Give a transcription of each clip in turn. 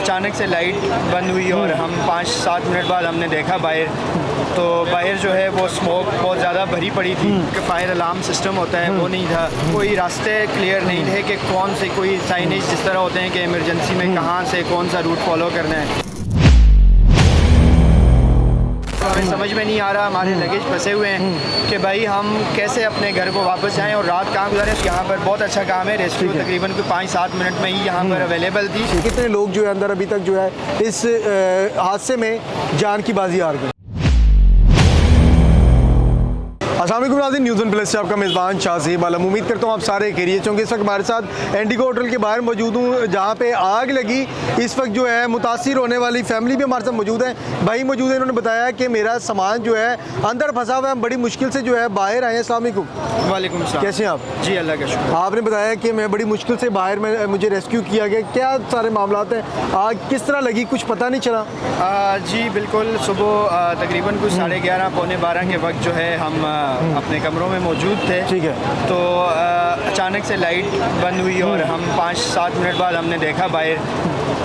अचानक से लाइट बंद हुई और हम 5-7 मिनट बाद हमने देखा बाहर, तो बाहर जो है वो स्मोक बहुत ज़्यादा भरी पड़ी थी कि फायर अलार्म सिस्टम होता है वो नहीं था, कोई रास्ते क्लियर नहीं थे कि कौन से कोई साइनेज जिस तरह होते हैं कि इमरजेंसी में कहाँ से कौन सा रूट फॉलो करना है। हमें समझ में नहीं आ रहा, हमारे लगेज फंसे हुए हैं कि भाई हम कैसे अपने घर को वापस जाएं और रात कहाँ गुजारें। यहाँ पर बहुत अच्छा काम है, रेस्क्यू तकरीबन कोई 5-7 मिनट में ही यहाँ पर अवेलेबल थी। कितने लोग जो है अंदर अभी तक जो है इस हादसे में जान की बाजी हार गए। अस्सलाम वालेकुम नाज़रीन, न्यूज़ वन प्लस से आपका मेज़बान शाहज़ेब आलम। उम्मीद करता हूँ आप सारे खैरियत होंगे। इस वक्त हमारे साथ इंडिगो होटल के बाहर मौजूद हूँ जहाँ पे आग लगी। इस वक्त जो है मुतासिर होने वाली फैमिली भी हमारे साथ मौजूद है, भाई मौजूद है। इन्होंने बताया कि मेरा सामान जो है अंदर फंसा हुआ है, हम बड़ी मुश्किल से जो है बाहर आए हैं। अस्सलाम वालेकुम। वालेकुम सलाम। कैसे हैं आप? जी अल्लाह का शुक्र। आपने बताया कि मैं बड़ी मुश्किल से बाहर में मुझे रेस्क्यू किया गया, क्या सारे मामलात हैं? आग किस तरह लगी कुछ पता नहीं चला? जी बिल्कुल, सुबह तकरीबन कुछ 11:30-12 के वक्त जो है हम अपने कमरों में मौजूद थे। ठीक है। तो अचानक से लाइट बंद हुई और हम 5-7 मिनट बाद हमने देखा बाहर,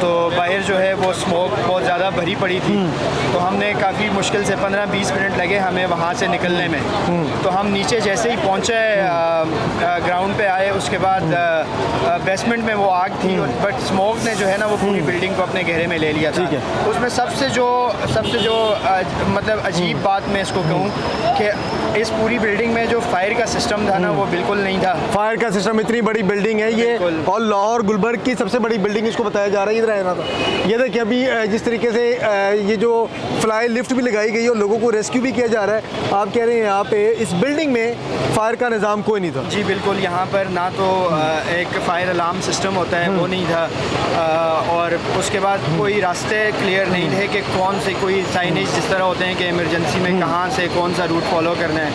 तो बाहर जो है वो स्मोक बहुत ज़्यादा भरी पड़ी थी। तो हमने काफ़ी मुश्किल से 15-20 मिनट लगे हमें वहाँ से निकलने में। तो हम नीचे जैसे ही पहुँचे ग्राउंड पे आए, उसके बाद बेसमेंट में वो आग थी, बट स्मोक ने जो है ना वो पूरी बिल्डिंग को अपने घेरे में ले लिया था। उसमें सबसे जो मतलब अजीब बात मैं इसको कहूँ कि इस पूरी बिल्डिंग में जो फायर का सिस्टम था ना वो बिल्कुल नहीं था। फायर का सिस्टम, इतनी बड़ी बिल्डिंग है ये और लाहौर गुलबर्ग की सबसे बड़ी बिल्डिंग इसको बताया जा रहा है। इधर आना था, ये देखिए अभी जिस तरीके से ये जो फ्लाई लिफ्ट भी लगाई गई है और लोगों को रेस्क्यू भी किया जा रहा है। आप कह रहे हैं यहाँ पे इस बिल्डिंग में फायर का निज़ाम कोई नहीं था? जी बिल्कुल, यहाँ पर ना तो एक फायर अलार्म सिस्टम होता है वो नहीं था, और उसके बाद कोई रास्ते क्लियर नहीं थे कि कौन से कोई साइनेज जिस तरह होते हैं कि इमरजेंसी में कहाँ से कौन सा रूट फॉलो करना है,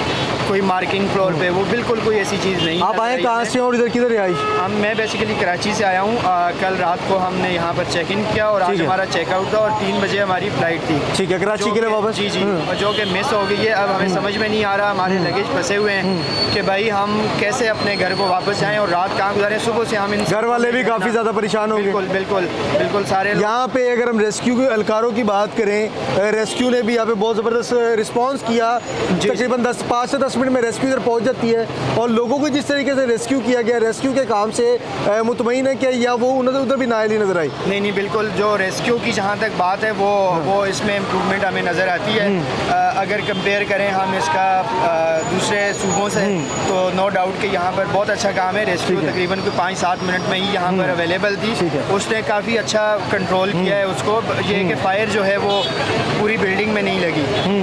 कोई मार्किंग फ्लोर पे, वो बिल्कुल कोई ऐसी चीज़ नहीं। आप आए कहाँ से और इधर किधर आई? मैं बेसिकली कराची से आया हूँ। कल रात को हमने यहाँ पर चेक इन किया और आज हमारा चेकआउट था और 3 बजे हमारी फ़्लाइट थी। ठीक है, कराची के लिए वापस? जी जी, जो कि मिस हो गई है। अब हमें समझ में नहीं आ रहा, हमारे लगेज फंसे हुए हैं कि भाई हम कैसे अपने घर को वापस जाएं और रात कहाँ गुजारें। सुबह से हम घर वाले भी काफ़ी ज़्यादा परेशान हो गए। बिल्कुल बिल्कुल बिल्कुल सारे यहाँ पे अगर हम रेस्क्यू के एहलकारों की बात करें, रेस्क्यू ने भी यहाँ पे बहुत ज़बरदस्त रिस्पॉन्स किया। तकरीबन 5 से 10 मिनट में रेस्क्यू इधर पहुँच जाती है और लोगों को जिस तरीके से रेस्क्यू किया गया, रेस्क्यू के काम से मुतमईन है क्या, या वो उधर भी नाइल ही नजर आई? नहीं, बिल्कुल जो रेस्क्यू की जहाँ तक बात है वो इसमें इम्प्रूवमेंट हमें नज़र आती है। अगर कंपेयर करें हम इसका दूसरे सूबों से, तो नो डाउट कि यहाँ पर बहुत अच्छा काम है। रेस्क्यू तकरीबन कोई 5-7 मिनट में ही यहाँ पर अवेलेबल थी। उसने काफ़ी अच्छा कंट्रोल किया है उसको। ये कि फायर जो है वो पूरी बिल्डिंग में नहीं लगी,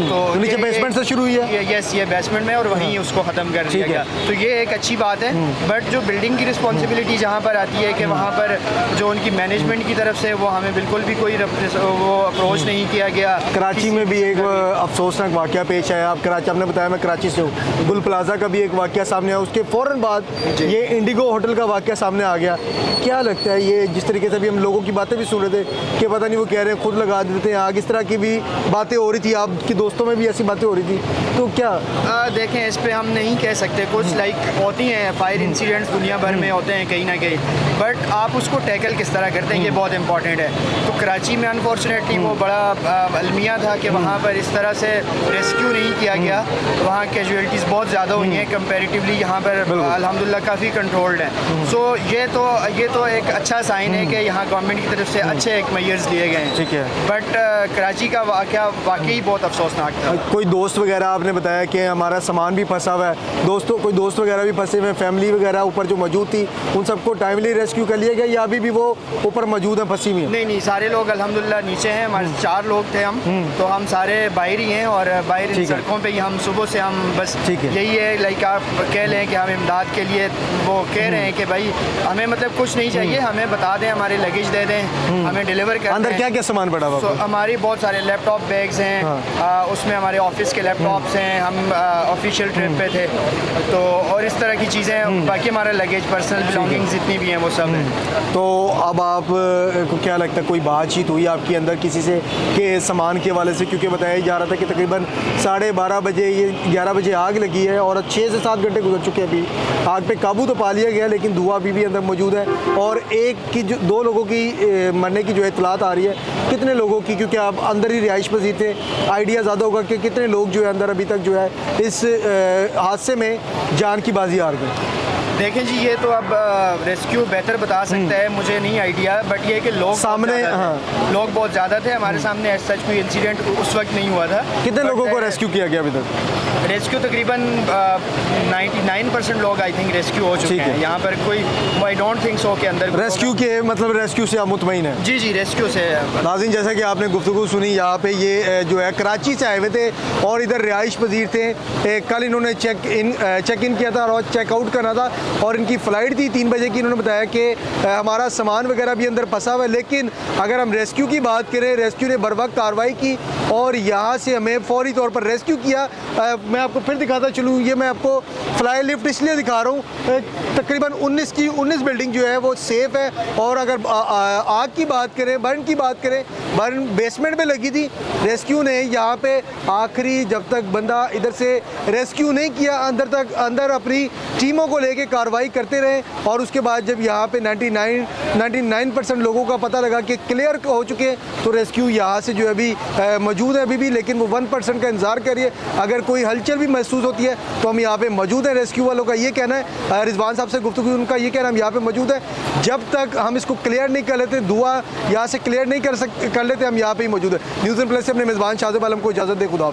तो नीचे बेसमेंट से शुरू हुई है। यस, ये बेसमेंट में और वहीं उसको ख़त्म कर दिया गया। तो ये एक अच्छी बात है। बट जो बिल्डिंग की रिस्पॉन्सिबिलिटी जहाँ पर आती है कि वहाँ पर जो उनकी मैनेजमेंट की तरफ से वो हमें बिल्कुल भी कोई वो अप्रोच नहीं किया गया। कराची में भी एक अफसोसनाक वाक़या पेश आया। आप कराची, आपने बताया मैं कराची से हूँ, गुल प्लाजा का भी एक वाक़या सामने आया, उसके फ़ौरन बाद ये इंडिगो होटल का वाक़या सामने आ गया। क्या लगता है ये जिस तरीके से अभी हम लोगों की बातें भी सुन रहे थे कि पता नहीं वो कह रहे हैं खुद लगा देते हैं आग, इस तरह की भी बातें हो रही थी, आपकी दोस्तों में भी ऐसी बातें हो रही थी, तो क्या देखें इस पर हम नहीं कह सकते कुछ। लाइक होती हैं फायर इंसिडेंट्स दुनिया भर में होते हैं कहीं ना कहीं, बट आप उसको टैकल किस तरह करते हैं ये बहुत इंपॉर्टेंट है। तो कराची में अनफॉर्चुनेटली वो बड़ा अलमिया था कि वहाँ पर इस तरह से रेस्क्यू नहीं किया गया। वहाँ कैजुअलिटीज़ बहुत ज़्यादा हुई हैं कंपैरेटिवली, यहाँ पर अल्हम्दुलिल्लाह काफ़ी कंट्रोल्ड है। सो ये तो एक अच्छा साइन है कि यहाँ गवर्नमेंट की तरफ से अच्छे एक मेजर्स लिए गए हैं। ठीक है, बट कराची का वाक़या वाकई बहुत अफसोसनाक था। कोई दोस्त वगैरह आपने बताया कि हमारा सामान भी फंसा हुआ है, कोई दोस्त वगैरह भी फंसे हुए, फैमिली वगैरह ऊपर जो मौजूद थी उन सबको टाइमली रेस्क्यू कर लिया गया या अभी भी वो ऊपर मौजूद हैं फंसी हुई? नहीं, सारे लोग अल्हम्दुलिल्लाह नीचे हैं। हमारे 4 लोग थे हम, तो हम सारे बाहर ही हैं और बाहर इन सड़कों पे ही हम सुबह से हम बस यही है। लाइक आप कह लें कि हम इमदाद के लिए वो कह रहे हैं कि भाई हमें मतलब कुछ नहीं चाहिए, हमें बता दें, हमारे लगेज दे दें, हमें डिलीवर कर दें। अंदर क्या क्या सामान पड़ा हुआ? हमारी बहुत सारे लैपटॉप बैग्स हैं, उसमें हमारे ऑफिस के लैपटॉप्स हैं, हम ऑफिशियल ट्रिप पे थे, तो और इस तरह की चीज़ें, बाकी हमारा लगेज, पर्सनल बिलोंगिंग्स जितनी भी हैं वो सब हैं। तो अब आप को क्या लगता है, कोई बातचीत हुई आपके अंदर किसी से कि सामान के वाले से? क्योंकि बताया जा रहा था कि तकरीबन 12:30 बजे, ये 11 बजे आग लगी है और 6 से 7 घंटे गुजर चुके हैं। अभी आग पे काबू तो पा लिया गया, लेकिन धुआं अभी भी अंदर मौजूद है। और जो 2 लोगों की मरने की जो इत्तलात आ रही है, कितने लोगों की, क्योंकि आप अंदर ही रिहाइश पजीर थे, आइडिया ज़्यादा होगा कि कितने लोग जो है अंदर अभी तक जो है इस हादसे में जान की बाजी हार गए? देखें जी, ये तो अब रेस्क्यू बेहतर बता सकता है, मुझे नहीं आइडिया, बट ये है कि लोग सामने, लोग बहुत ज़्यादा थे। हमारे सामने एज सच कोई इंसिडेंट उस वक्त नहीं हुआ था। कितने लोगों को रेस्क्यू किया गया अभी तक? रेस्क्यू तकरीबन 99% लोग आई थिंक रेस्क्यू हो चुके हैं। यहाँ पर कोई, आई डोंट थिंक सो के अंदर रेस्क्यू के मतलब रेस्क्यू से आप मुतमईन हैं? जी जी, रेस्क्यू से। नाज़रीन, जैसा कि आपने गुफ्तगू सुनी, यहाँ पे ये जो है कराची से आए हुए थे और इधर रिहाइश पजीर थे। कल इन्होंने चेक इन किया था और चेकआउट करना था और इनकी फ़्लाइट थी 3 बजे की। इन्होंने बताया कि हमारा सामान वगैरह भी अंदर फंसा हुआ है, लेकिन अगर हम रेस्क्यू की बात करें, रेस्क्यू ने बर वक्त कार्रवाई की और यहाँ से हमें फौरी तौर पर रेस्क्यू किया। मैं आपको फिर दिखाता चलूँ, ये मैं आपको फ्लाई लिफ्ट इसलिए दिखा रहा हूँ, तकरीबन 19 बिल्डिंग जो है वो सेफ़ है। और अगर आग की बात करें, बर्न की बात करें, बर्न बेसमेंट में लगी थी। रेस्क्यू ने यहाँ पे आखिरी जब तक बंदा इधर से रेस्क्यू नहीं किया, अंदर अपनी टीमों को लेके कार्रवाई करते रहे। और उसके बाद जब यहाँ पे 99% लोगों का पता लगा कि क्लियर हो चुके हैं, तो रेस्क्यू यहाँ से जो अभी मौजूद है अभी भी, लेकिन वो 1% का इंतज़ार करिए। अगर कोई हलचल भी महसूस होती है तो हम यहाँ पे मौजूद हैं। रेस्क्यू वालों का ये कहना है, रिजवान साहब से गुफ्तगू, उनका ये कहना है हम यहाँ पे मौजूद है। जब तक हम इसको क्लियर नहीं कर लेते, धुआं यहाँ से क्लियर नहीं कर लेते, हम यहाँ पे ही मौजूद है। न्यूज़ एंड प्लस से अपने मेज़बान शाहज़ेब आलम को इजाज़त दे। खुदा।